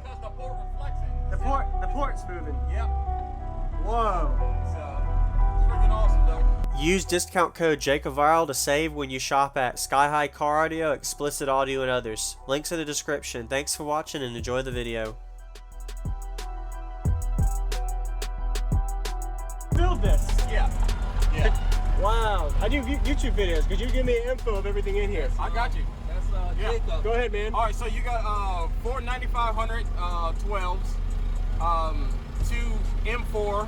because the port reflects it. The port's moving. Yep. Whoa. So it's freaking awesome though. Use discount code JACOVIRAL to save when you shop at Sky High Car Audio, Explicit Audio, and others. Links in the description. Thanks for watching and enjoy the video. Build this. Yeah. Yeah. Wow. I do YouTube videos. Could you give me info of everything in here? I got you. That's Yeah. Jacob. Go ahead, man. All right, so you got 4 9500 12s, 2 M4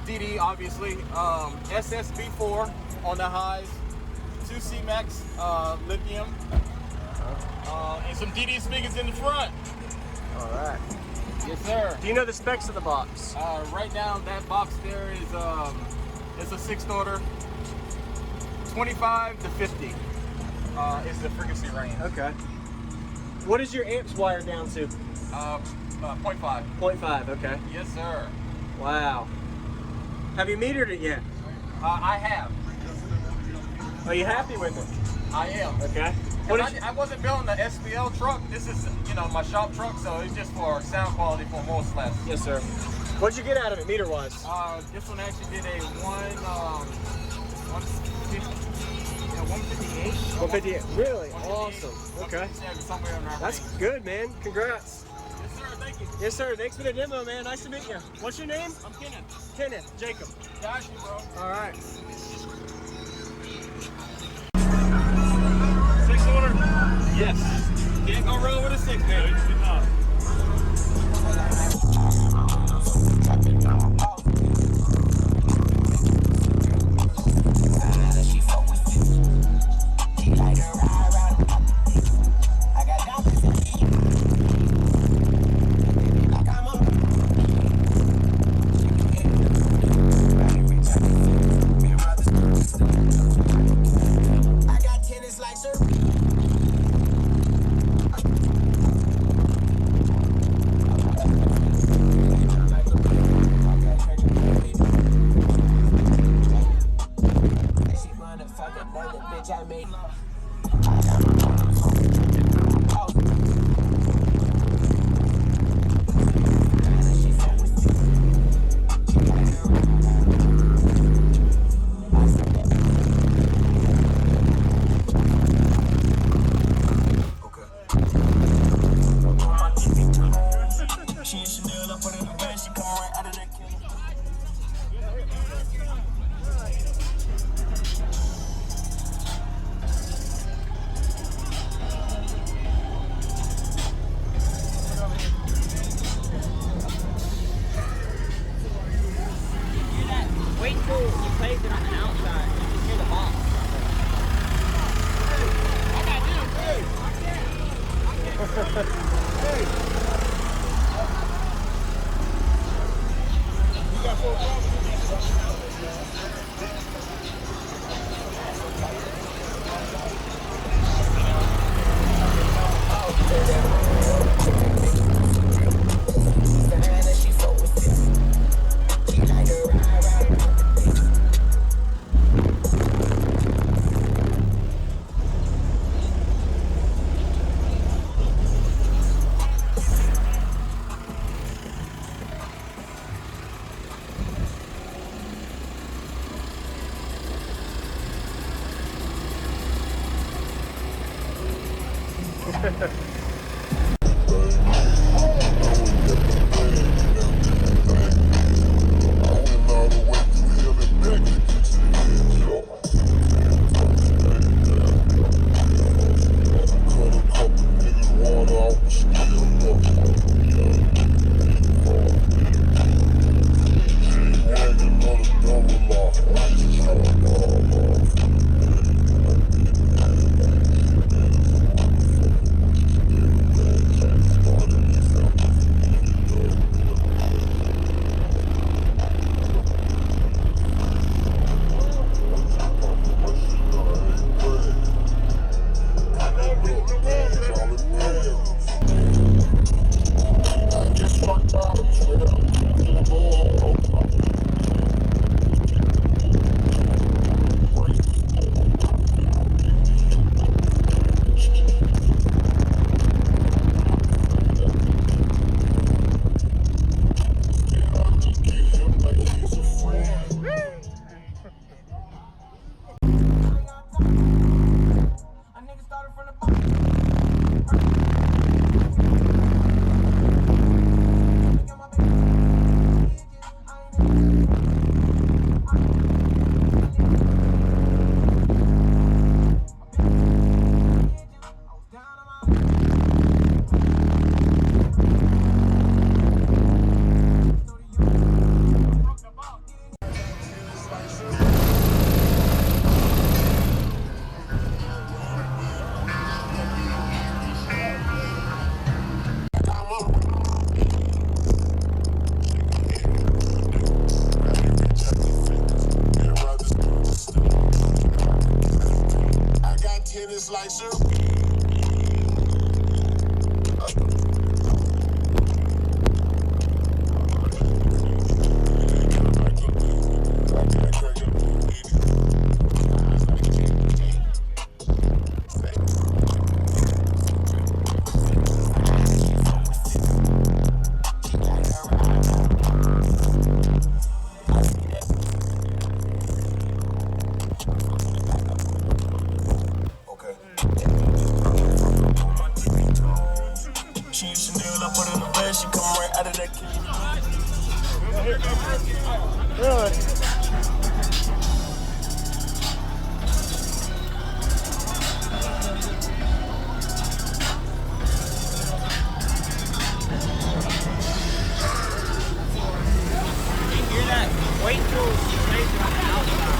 DD, obviously, SSB4 on the highs, 2 Cmax Lithium, and some DD speakers in the front. All right. Yes, sir. Do you know the specs of the box? Right now, that box there is it's a 6-order, 25 to 50 is the frequency range. Okay. What is your amps wired down to? 0.5. 0.5, okay. Yes, sir. Wow. Have you metered it yet? I have. Are you happy with it? I am. Okay. I wasn't building the SPL truck. This is, my shop truck, so it's just for sound quality for most less. Yes, sir. What'd you get out of it, meter-wise? This one actually did a 158. 158. Really? Awesome. Okay. Somewhere in there. That's good, man. Congrats. Yes, sir. Thank you. Yes, sir. Thanks for the demo, man. Nice to meet you. What's your name? I'm Kenneth. Kenneth. Jacob. Got you, bro. All right. 6-order? Yes. Can't go wrong with a 6, man. Wait till you place it on the outside. You can hear the box. I got you. Hey. You got 4 problems. Really? You hear that? Wait till you place it on the outside.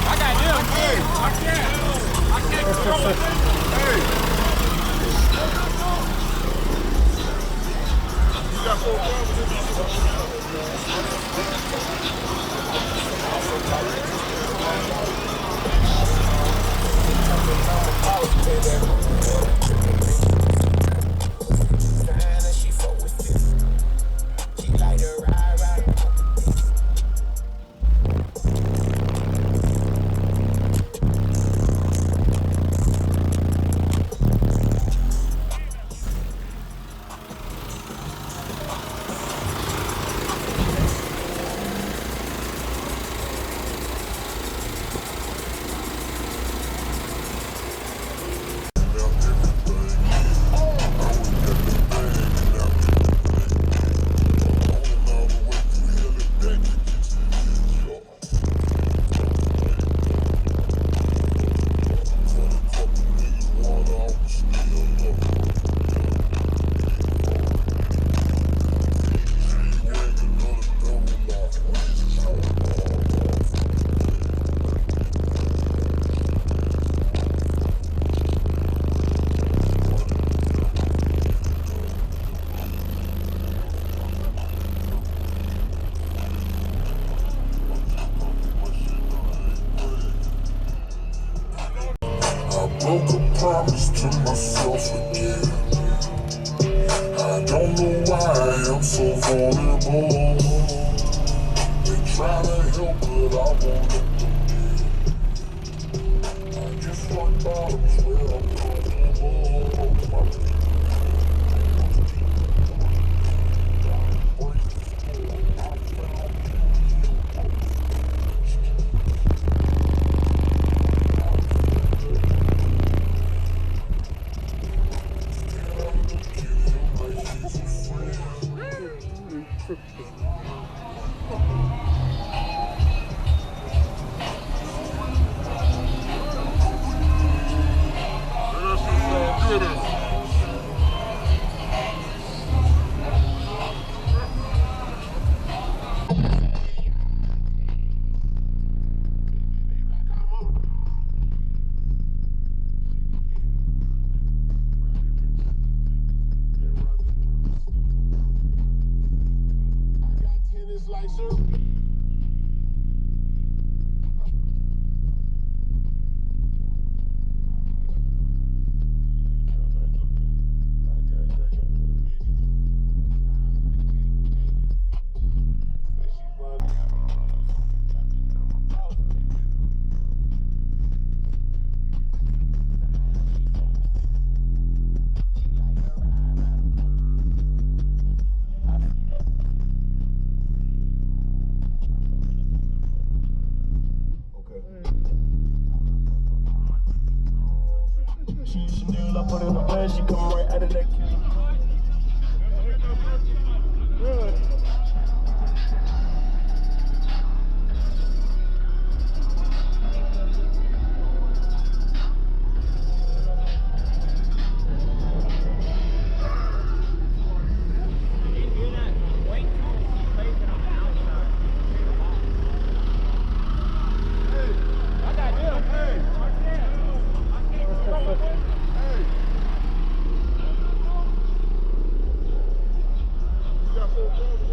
I got him. Hey, I can't control it. Hey. You got 4 broke a promise to myself again. I don't know why I am so vulnerable. They try to help, but I won't let them in. I just rock bottoms where I'm comfortable. Chanel, I put in the bed, she come right out of that kitchen. Really? You hear that? Wait till you place it on the outside. I got him. Hey, I can't control it. Hey. You got 4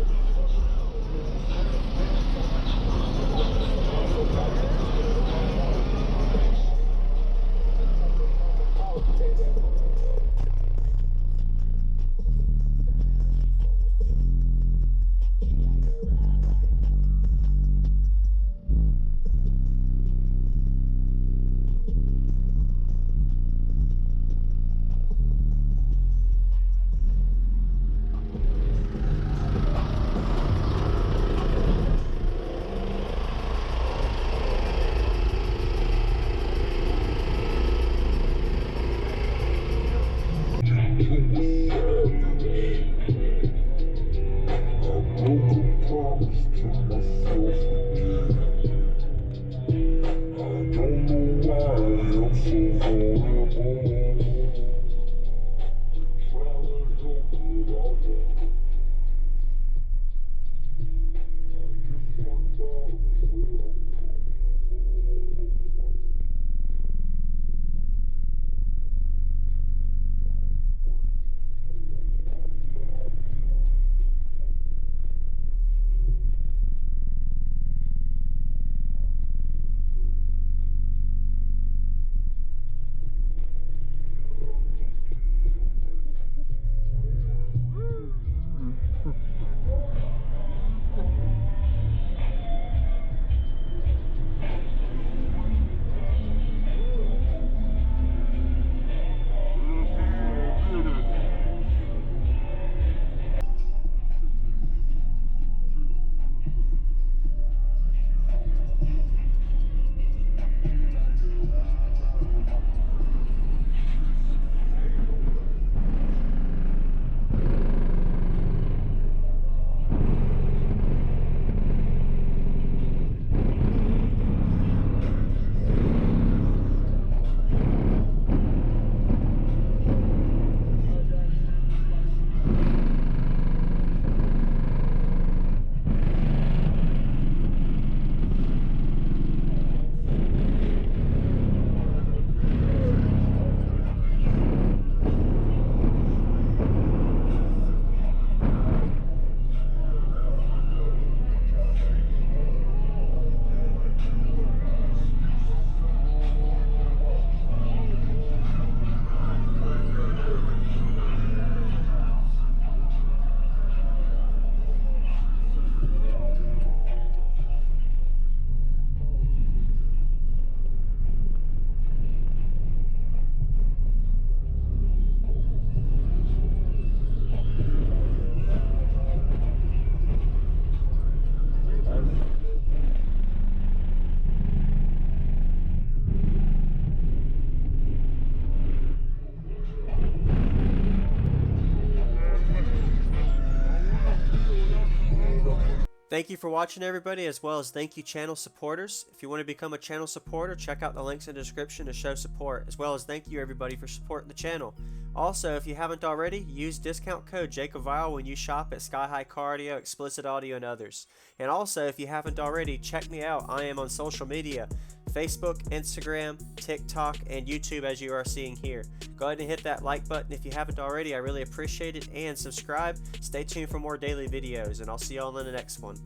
Thank you for watching, everybody, as well as thank you channel supporters. If you want to become a channel supporter, check out the links in the description to show support, as well as thank you everybody for supporting the channel. Also, if you haven't already, use discount code JakeOfViral when you shop at Sky High Car Audio, Explicit Audio, and others. And also, if you haven't already, check me out. I am on social media, Facebook, Instagram, TikTok, and YouTube, as you are seeing here. Go ahead and hit that like button if you haven't already. I really appreciate it. And subscribe. Stay tuned for more daily videos, and I'll see y'all in the next one.